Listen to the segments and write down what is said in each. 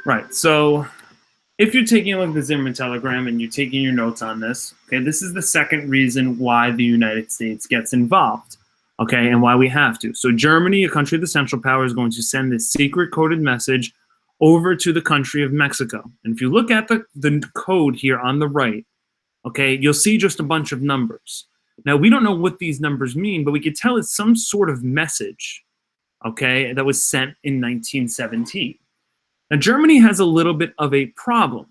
Right. So if you're taking a look at the Zimmermann telegram and you're taking your notes on this, okay, this is the second reason why the United States gets involved, okay, and why we have to. So Germany, a country of the Central Power, is going to send this secret coded message over to the country of Mexico. And if you look at the code here on the right, okay, you'll see just a bunch of numbers. Now, we don't know what these numbers mean, but we could tell it's some sort of message, okay, that was sent in 1917. Now, Germany has a little bit of a problem.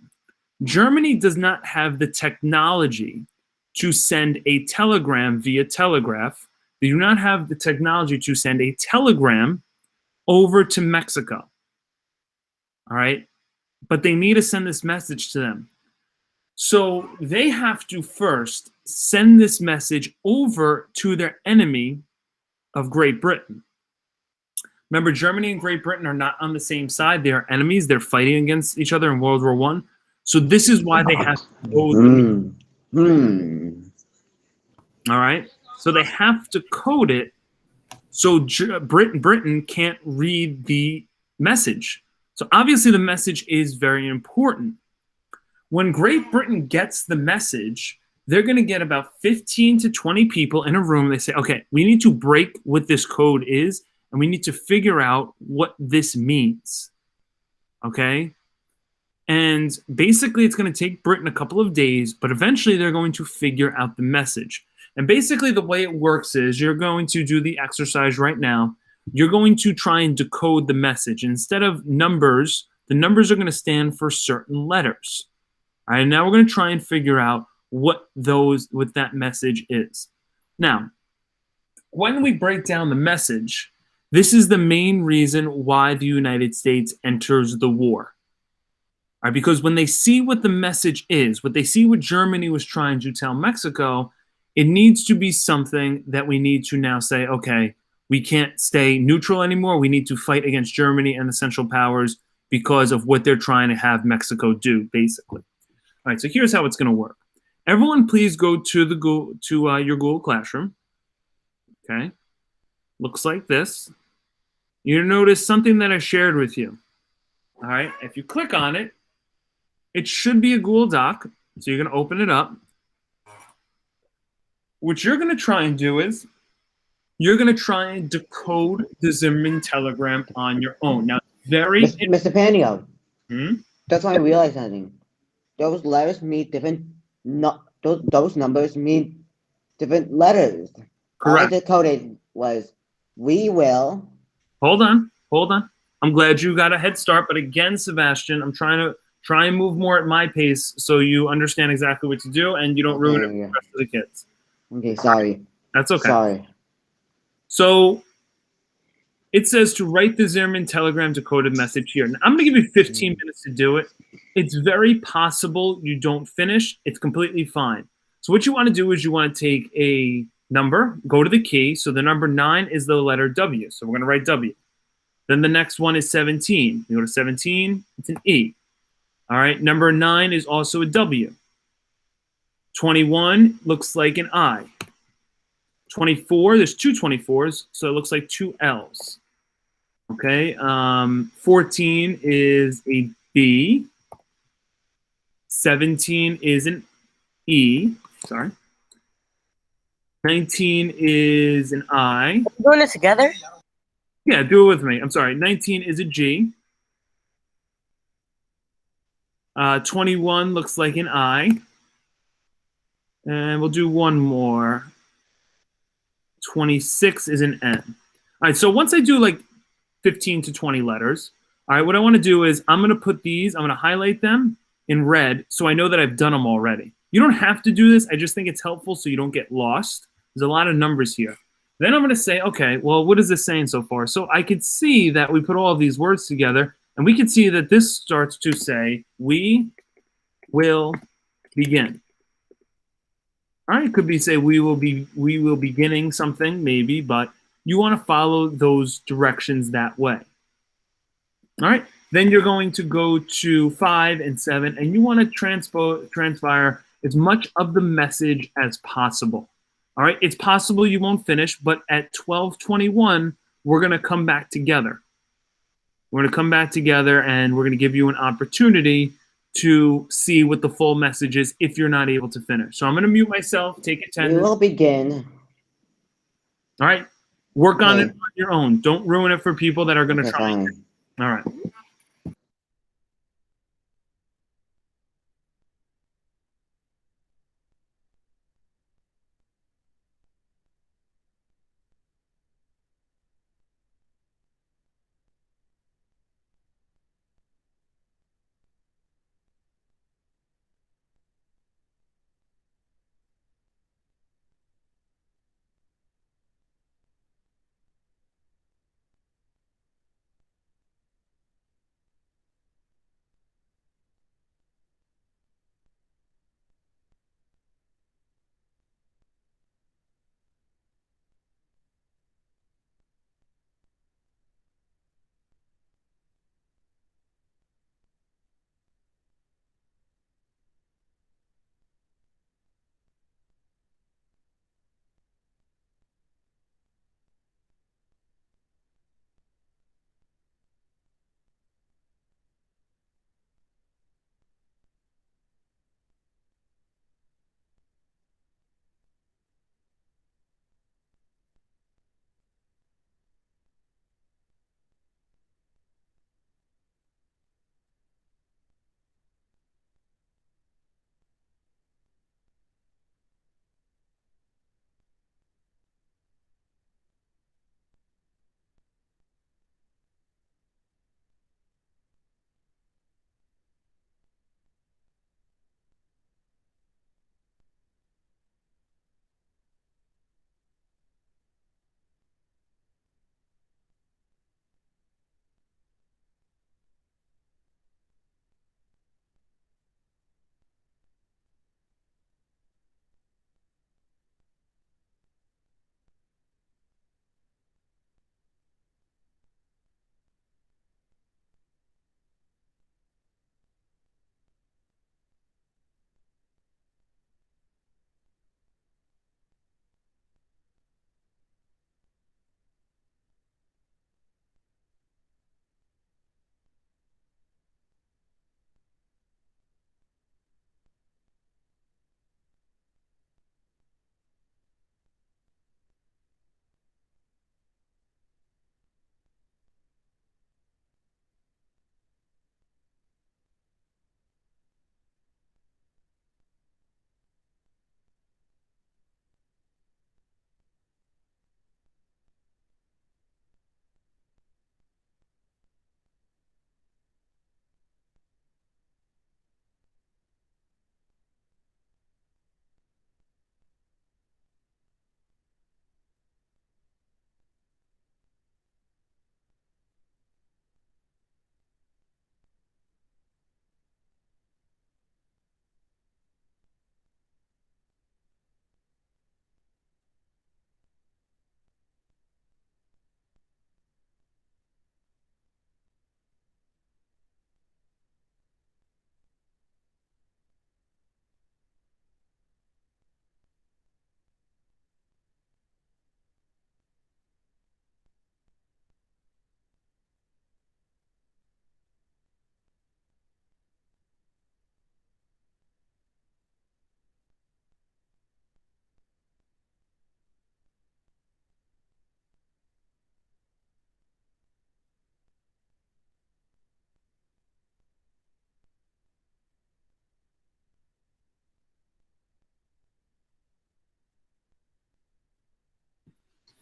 Germany does not have the technology to send a telegram via telegraph. They do not have the technology to send a telegram over to Mexico. All right? But they need to send this message to them. So they have to first send this message over to their enemy of Great Britain. Remember, Germany and Great Britain are not on the same side. They are enemies. They're fighting against each other in World War I. So this is why they have to code All right? So they have to code it so Britain can't read the message. So obviously the message is very important. When Great Britain gets the message, they're going to get about 15 to 20 people in a room. They say, okay, we need to break what this code is, and we need to figure out what this means, okay? And basically, it's going to take Britain a couple of days, but eventually they're going to figure out the message. And basically, the way it works is you're going to do the exercise right now. You're going to try and decode the message. Instead of numbers, the numbers are going to stand for certain letters. All right, now we're going to try and figure out what that message is. Now, when we break down the message, this is the main reason why the United States enters the war. All right, because when they see what the message is, what they see what Germany was trying to tell Mexico, it needs to be something that we need to now say, okay, we can't stay neutral anymore. We need to fight against Germany and the Central Powers because of what they're trying to have Mexico do, basically. All right, so here's how it's going to work. Everyone, please go to your Google Classroom. Okay, looks like this. You'll notice something that I shared with you. All right, if you click on it, it should be a Google Doc. So you're going to open it up. What you're going to try and do is you're going to try and decode the Zimmermann telegram on your own. Now, Mr. Panio, that's why I realized something. Those letters mean different. Those numbers mean different letters. Correct. All I decoded was "we will." Hold on. I'm glad you got a head start, but again, Sebastian, I'm trying and move more at my pace so you understand exactly what to do and you don't ruin it for the rest of the kids. Okay, sorry. That's okay. Sorry. So it says to write the Zimmermann telegram decoded message here. Now, I'm going to give you 15 minutes to do it. It's very possible you don't finish. It's completely fine. So what you want to do is you want to take a number, go to the key. So the number 9 is the letter W. So we're going to write W. Then the next one is 17. You go to 17, it's an E. All right, number 9 is also a W. 21 looks like an I. 24, there's two 24s, so it looks like two L's. Okay, 14 is a B. 17 is an E. Sorry. 19 is an I. Are we doing this together? Yeah, do it with me. I'm sorry. 19 is a G. 21 looks like an I. And we'll do one more. 26 is an N. All right, so once I do like 15 to 20 letters, all right, what I want to do is I'm going to put these, I'm going to highlight them in red so I know that I've done them already. You don't have to do this. I just think it's helpful so you don't get lost. There's a lot of numbers here. Then I'm going to say, okay, well, what is this saying so far? So I could see that we put all of these words together, and we can see that this starts to say, we will begin. All right, it could be say we will beginning something maybe, but you want to follow those directions that way. All right, then you're going to go to 5 and 7, and you want to transpire as much of the message as possible. All right, it's possible you won't finish, but at 12:21, we're going to come back together. We're going to come back together and we're going to give you an opportunity to see what the full message is if you're not able to finish. So I'm going to mute myself, take We attendance. will begin. All right. Work on it Okay. on your own. Don't ruin it for people that are going to Okay, try. fine. All right.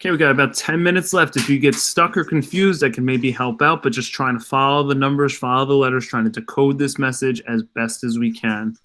Okay, we got about 10 minutes left. If you get stuck or confused, I can maybe help out, but just trying to follow the numbers, follow the letters, trying to decode this message as best as we can.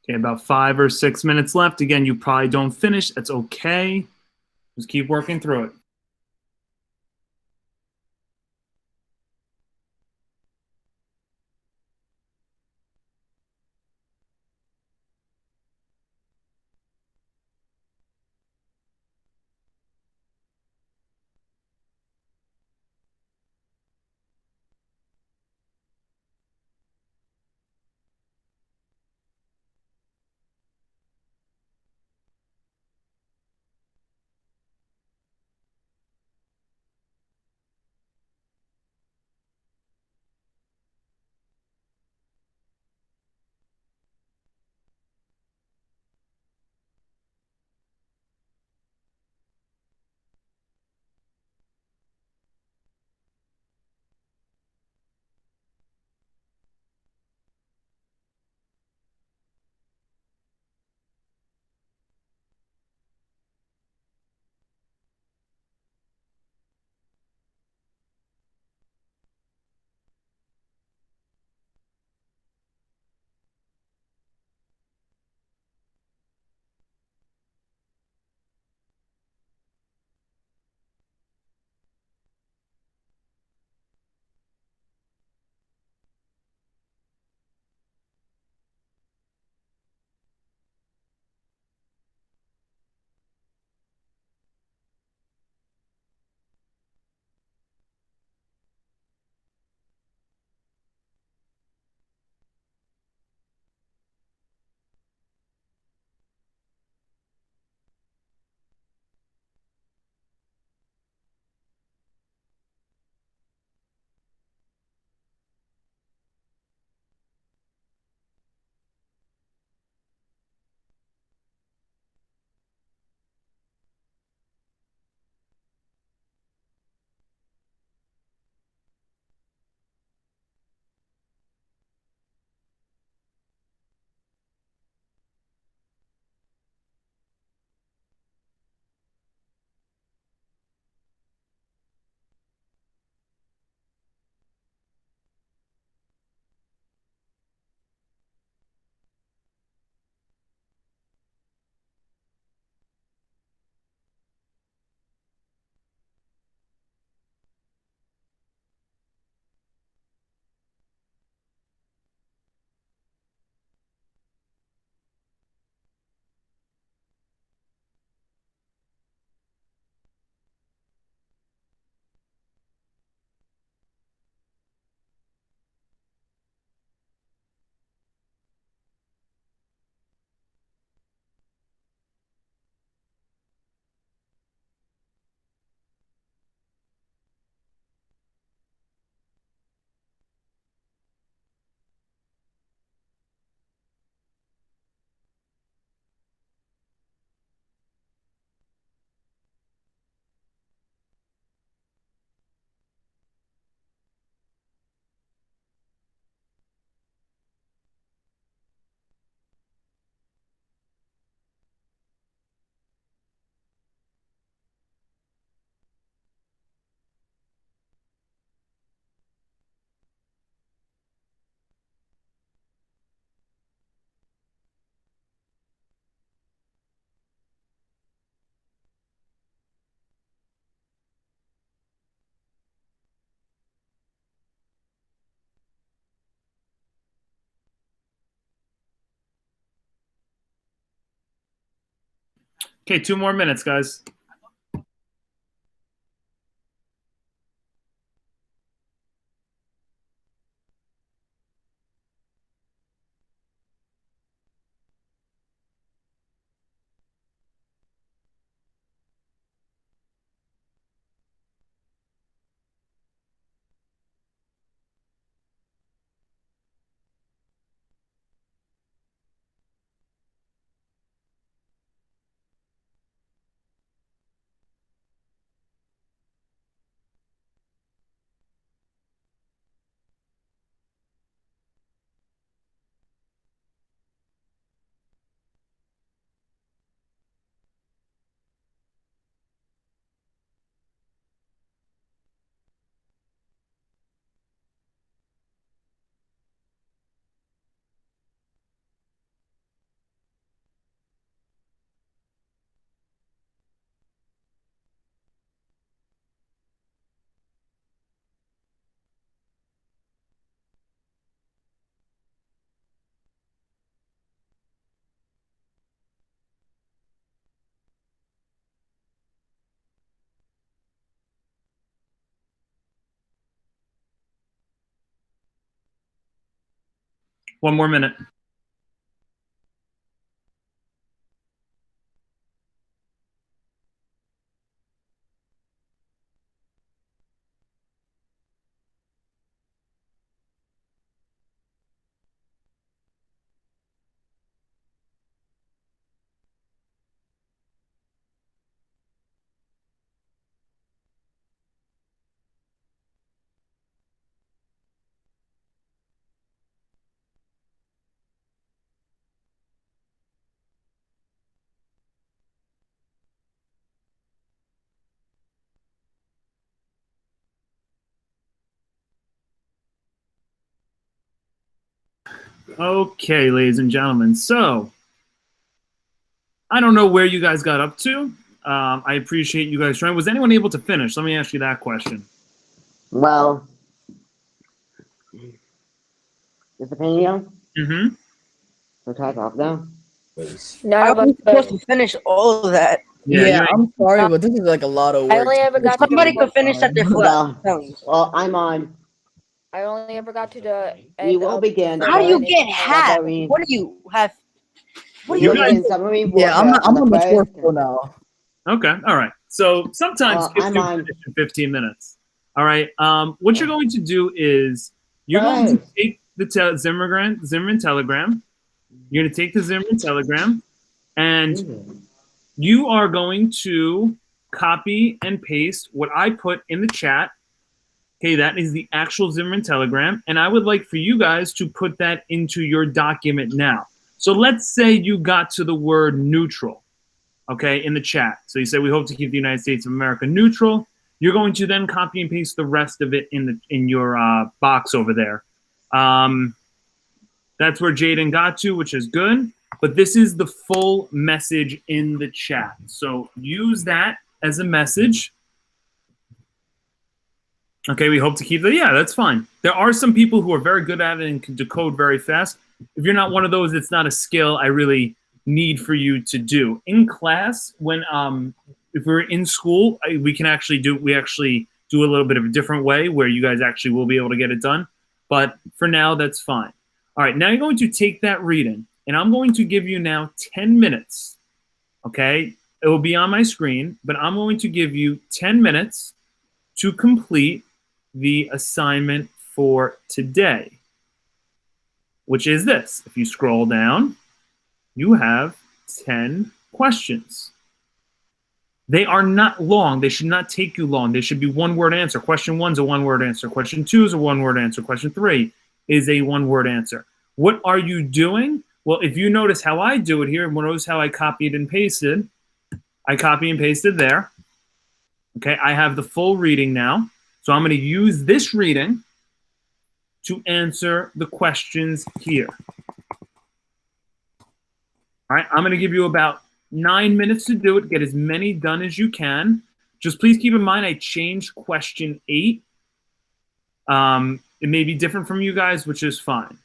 Okay, about 5 or 6 minutes left. Again, you probably don't finish. That's okay. Just keep working through it. Okay, 2 more minutes, guys. 1 more minute. Okay, ladies and gentlemen. So, I don't know where you guys got up to. I appreciate you guys trying. Was anyone able to finish? Let me ask you that question. Well, Mr. Pena, Mm-hmm. we're tied off now. I was supposed to finish all of that. Yeah, I'm sorry, but this is like a lot of work. I only ever got somebody could finish at their flat. Well, I'm on. I only ever got to the. We will begin. How do you get half? What do you have? What do you begin submarine warfare? Yeah, I'm on the fourth floor now. Okay, all right. So sometimes kids I'm do on. finish in 15 minutes. All right. What you're going to do is you're going to take the Zimmermann telegram. You're going to take the Zimmermann telegram, and you are going to copy and paste what I put in the chat. Okay, that is the actual Zimmermann telegram, and I would like for you guys to put that into your document now. So let's say you got to the word neutral, okay, in the chat. So you say, we hope to keep the United States of America neutral. You're going to then copy and paste the rest of it in your box over there. That's where Jaden got to, which is good. But this is the full message in the chat. So use that as a message. Okay, we hope to keep that. Yeah, that's fine. There are some people who are very good at it and can decode very fast. If you're not one of those, it's not a skill I really need for you to do. In class, when if we're in school, we actually do a little bit of a different way where you guys actually will be able to get it done. But for now, that's fine. All right, now you're going to take that reading, and I'm going to give you now 10 minutes. Okay, it will be on my screen, but I'm going to give you 10 minutes to complete the assignment for today, which is this. If you scroll down, you have 10 questions. They are not long. They should not take you long. They should be one-word answer. Question 1 is a one-word answer. Question 2 is a one-word answer. Question 3 is a one-word answer. What are you doing? Well, if you notice how I do it here, notice how I copied and pasted. I copy and pasted there. Okay, I have the full reading now. So I'm going to use this reading to answer the questions here. All right, I'm going to give you about 9 minutes to do it. Get as many done as you can. Just please keep in mind I changed question 8. It may be different from you guys, which is fine.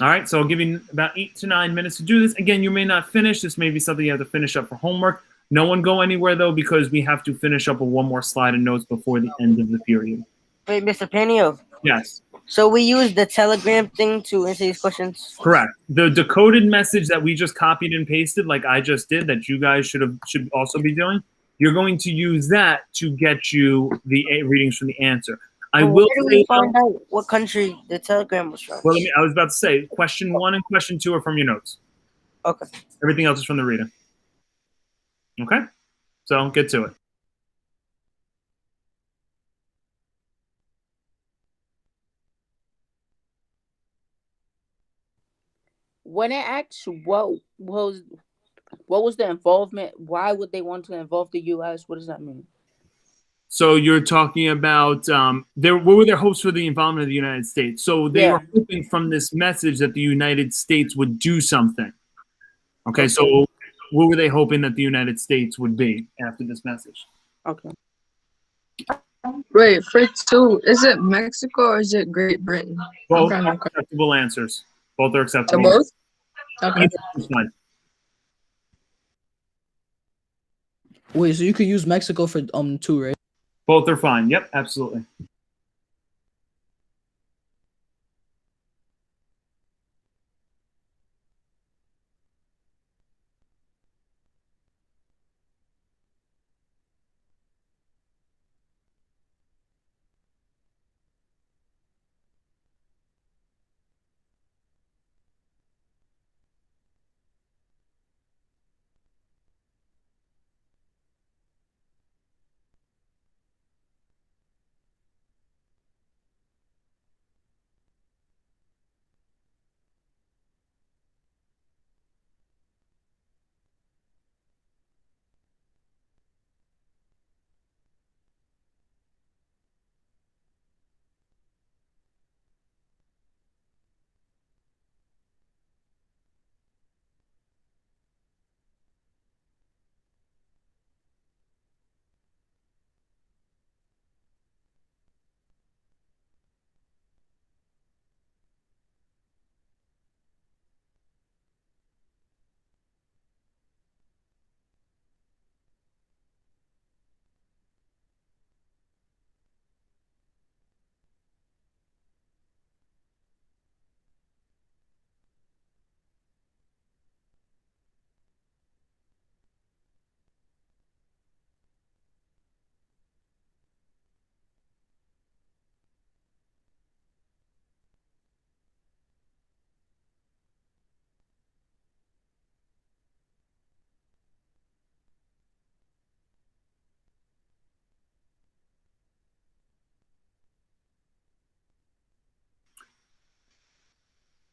All right, so I'll give you about 8 to 9 minutes to do this. Again, you may not finish. This may be something you have to finish up for homework. No one go anywhere, though, because we have to finish up with one more slide of notes before the end of the period. Wait, Mr. Panio. Yes. So we use the Telegram thing to answer these questions? Correct. The decoded message that we just copied and pasted, like I just did, that you guys should also be doing, you're going to use that to get you the readings from the answer. I will where do we find out what country the telegram was from? Well, I was about to say, question 1 and question 2 are from your notes. Okay. Everything else is from the reading. Okay? So get to it. When it asks what was the involvement, why would they want to involve the U.S.? What does that mean? So you're talking about what were their hopes for the involvement of the United States? So they were hoping from this message that the United States would do something. Okay, so what were they hoping that the United States would be after this message? Okay. Wait, for 2, is it Mexico or is it Great Britain? Both are acceptable answers. Both are acceptable. Both? Okay. Wait, so you could use Mexico for 2, right? Both are fine. Yep, absolutely.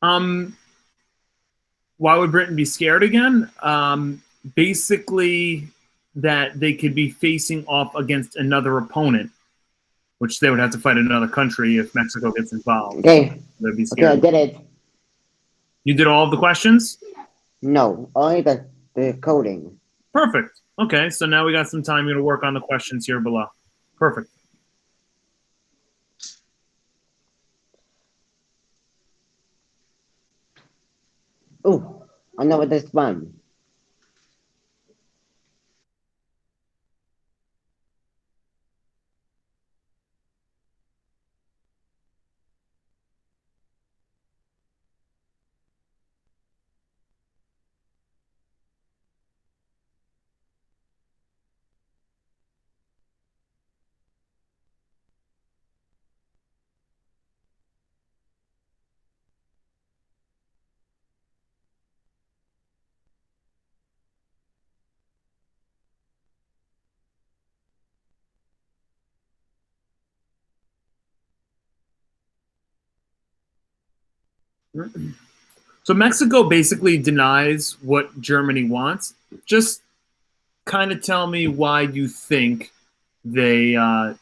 Why would Britain be scared again? Basically, that they could be facing off against another opponent, which they would have to fight another country if Mexico gets involved. Okay. They'd be Okay, scared. I did it. You did all of the questions? No, only the coding. Perfect. Okay, so now we got some time to work on the questions here below. Perfect. Ooh, I know what this one. So Mexico basically denies what Germany wants. Just kind of tell me why you think they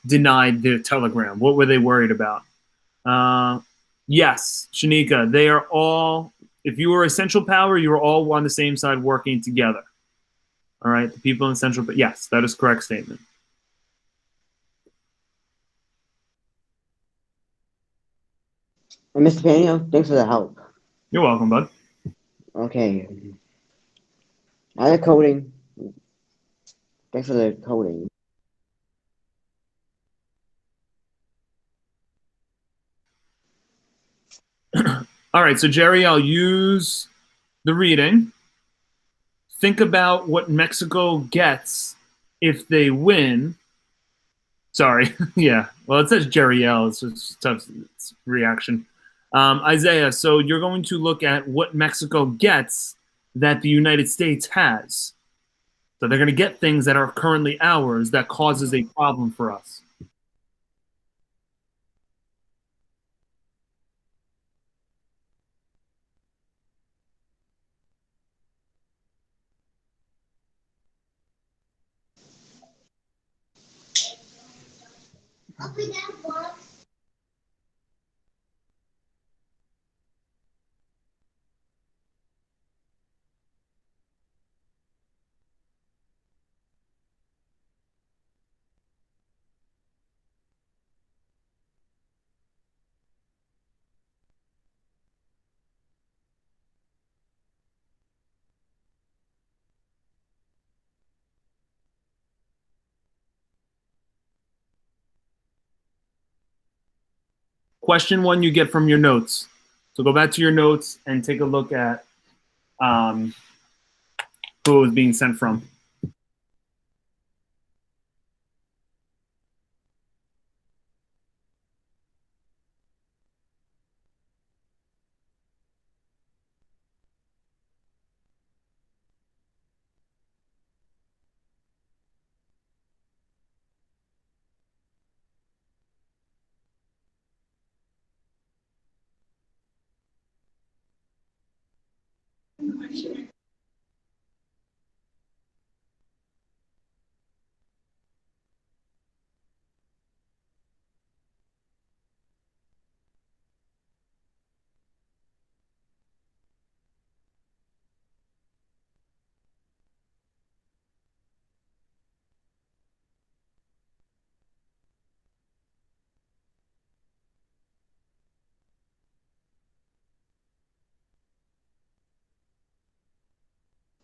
denied the telegram. What were they worried about? Yes, Shanika, they are all, if you were a central power, you were all on the same side working together. All right, the people in central, but yes, that is a correct statement. And Mr. Panio, thanks for the help. You're welcome, bud. Okay. I like coding. Thanks for the coding. All right, so Jerry, I'll use the reading. Think about what Mexico gets if they win. Sorry, yeah. Well, it says Jerry L. It's just tough reaction. Isaiah, so you're going to look at what Mexico gets that the United States has. So they're going to get things that are currently ours that causes a problem for us. Question one you get from your notes. So go back to your notes and take a look at who it was being sent from.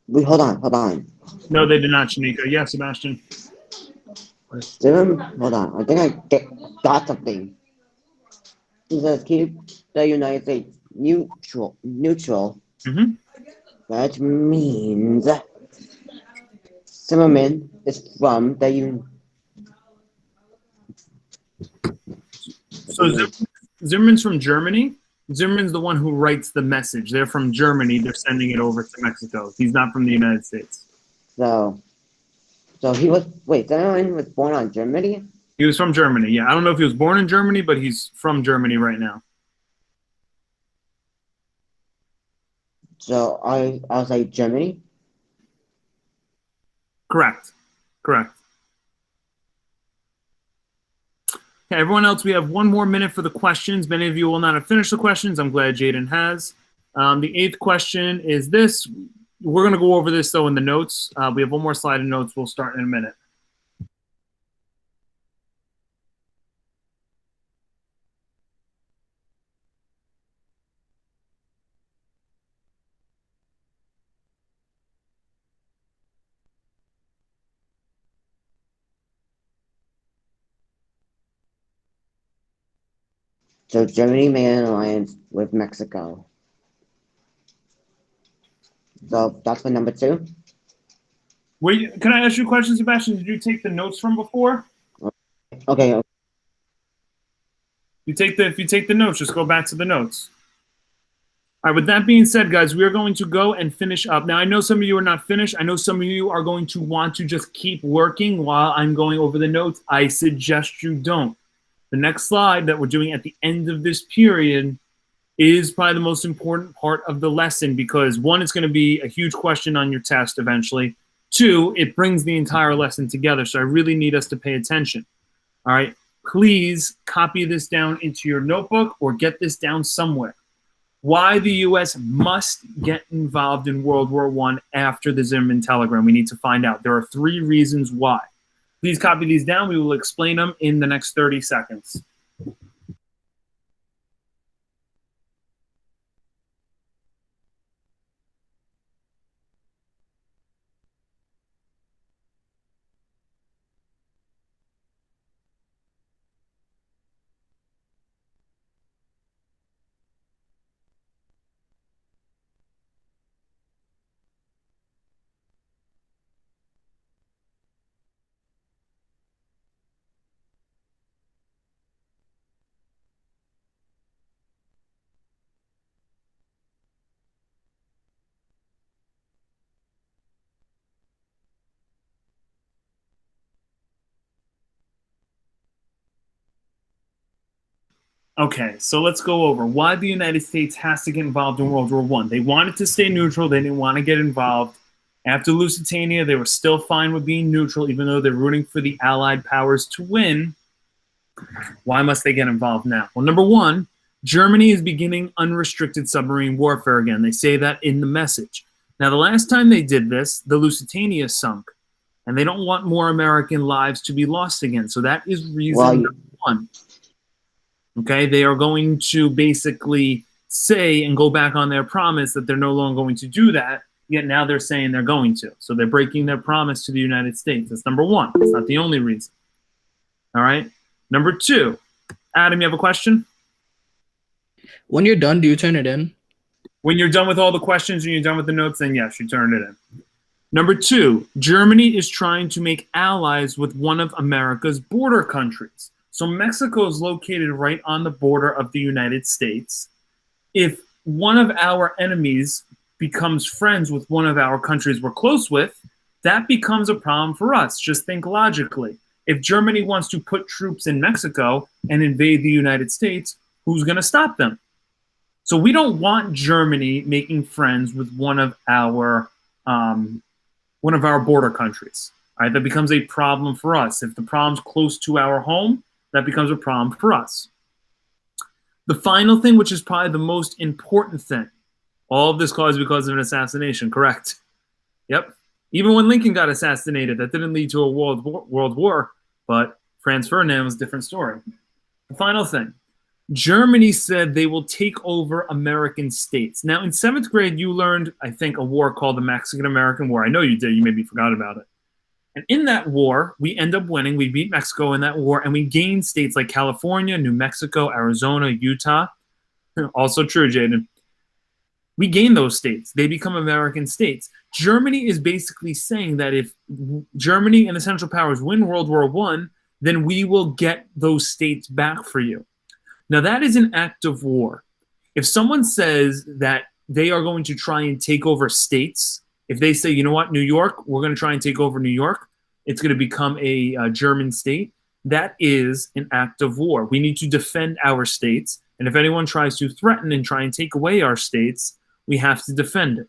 Wait, hold on. No, they did not, Shanika. Yeah, Sebastian. Hold on. I think got something. It says keep the United States neutral. Mm-hmm. That means Zimmermann is from the So Zimmermann's from Germany. Zimmermann's the one who writes the message. They're from Germany. They're sending it over to Mexico. He's not from the United States. So he was, wait, Zimmermann was born on Germany? He was from Germany. Yeah, I don't know if he was born in Germany, but he's from Germany right now. So I was like Germany. Correct. Correct. Okay, everyone else, we have 1 more minute for the questions. Many of you will not have finished the questions. I'm glad Jaden has. The 8th question is this. We're going to go over this, though, in the notes. We have 1 more slide of notes. We'll start in a minute. So Germany made an alliance with Mexico. So that's for number 2. Can I ask you a question, Sebastian? Did you take the notes from before? Okay. If you take the notes, just go back to the notes. All right, with that being said, guys, we are going to go and finish up. Now, I know some of you are not finished. I know some of you are going to want to just keep working while I'm going over the notes. I suggest you don't. The next slide that we're doing at the end of this period is probably the most important part of the lesson because 1, it's going to be a huge question on your test eventually. 2, it brings the entire lesson together. So I really need us to pay attention. All right, please copy this down into your notebook or get this down somewhere. Why the U.S. must get involved in World War I after the Zimmermann telegram. We need to find out. There are 3 reasons why. Please copy these down. We will explain them in the next 30 seconds. Okay, so let's go over why the United States has to get involved in World War I. They wanted to stay neutral. They didn't want to get involved. After Lusitania, they were still fine with being neutral, even though they're rooting for the Allied powers to win. Why must they get involved now? Well, number 1, Germany is beginning unrestricted submarine warfare again. They say that in the message. Now, the last time they did this, the Lusitania sunk, and they don't want more American lives to be lost again. So that is reason number 1. Okay, they are going to basically say and go back on their promise that they're no longer going to do that, yet now they're saying they're going to. So they're breaking their promise to the United States. That's number 1. It's not the only reason. All right. Number 2, Adam, you have a question? When you're done, do you turn it in? When you're done with all the questions and you're done with the notes, then yes, you turn it in. Number 2, Germany is trying to make allies with one of America's border countries. So Mexico is located right on the border of the United States. If one of our enemies becomes friends with one of our countries we're close with, that becomes a problem for us. Just think logically. If Germany wants to put troops in Mexico and invade the United States, who's going to stop them? So we don't want Germany making friends with one of our border countries. All right, that becomes a problem for us. If the problem's close to our home, that becomes a problem for us. The final thing, which is probably the most important thing, all of this caused because of an assassination, correct? Yep. Even when Lincoln got assassinated, that didn't lead to a world war, but Franz Ferdinand was a different story. The final thing, Germany said they will take over American states. Now, in 7th grade, you learned, I think, a war called the Mexican-American War. I know you did. You maybe forgot about it. And in that war, we end up winning. We beat Mexico in that war, and we gained states like California, New Mexico, Arizona, Utah. Also true, Jaden. We gain those states. They become American states. Germany is basically saying that if Germany and the Central Powers win World War I, then we will get those states back for you. Now, that is an act of war. If someone says that they are going to try and take over states, if they say, you know what, New York, we're going to try and take over New York, it's going to become a German state, that is an act of war. We need to defend our states. And if anyone tries to threaten and try and take away our states, we have to defend it.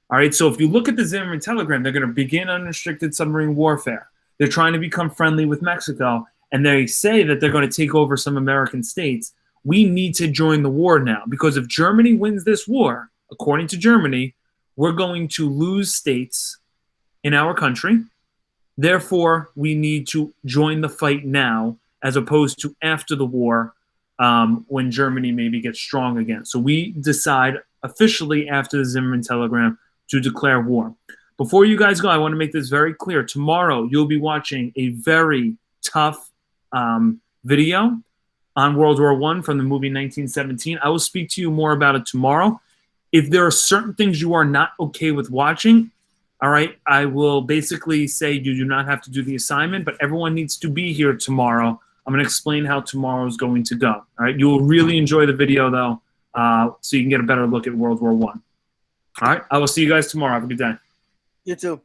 All right, so if you look at the Zimmermann telegram, they're going to begin unrestricted submarine warfare. They're trying to become friendly with Mexico, and they say that they're going to take over some American states. We need to join the war now, because if Germany wins this war, according to Germany, we're going to lose states in our country. Therefore, we need to join the fight now, as opposed to after the war, when Germany maybe gets strong again. So we decide officially after the Zimmermann telegram to declare war. Before you guys go, I want to make this very clear. Tomorrow, you'll be watching a very tough video on World War I from the movie 1917. I will speak to you more about it tomorrow. If there are certain things you are not okay with watching, all right, I will basically say you do not have to do the assignment, but everyone needs to be here tomorrow. I'm going to explain how tomorrow is going to go. All right, you will really enjoy the video, though, so you can get a better look at World War I. All right, I will see you guys tomorrow. Have a good day. You too.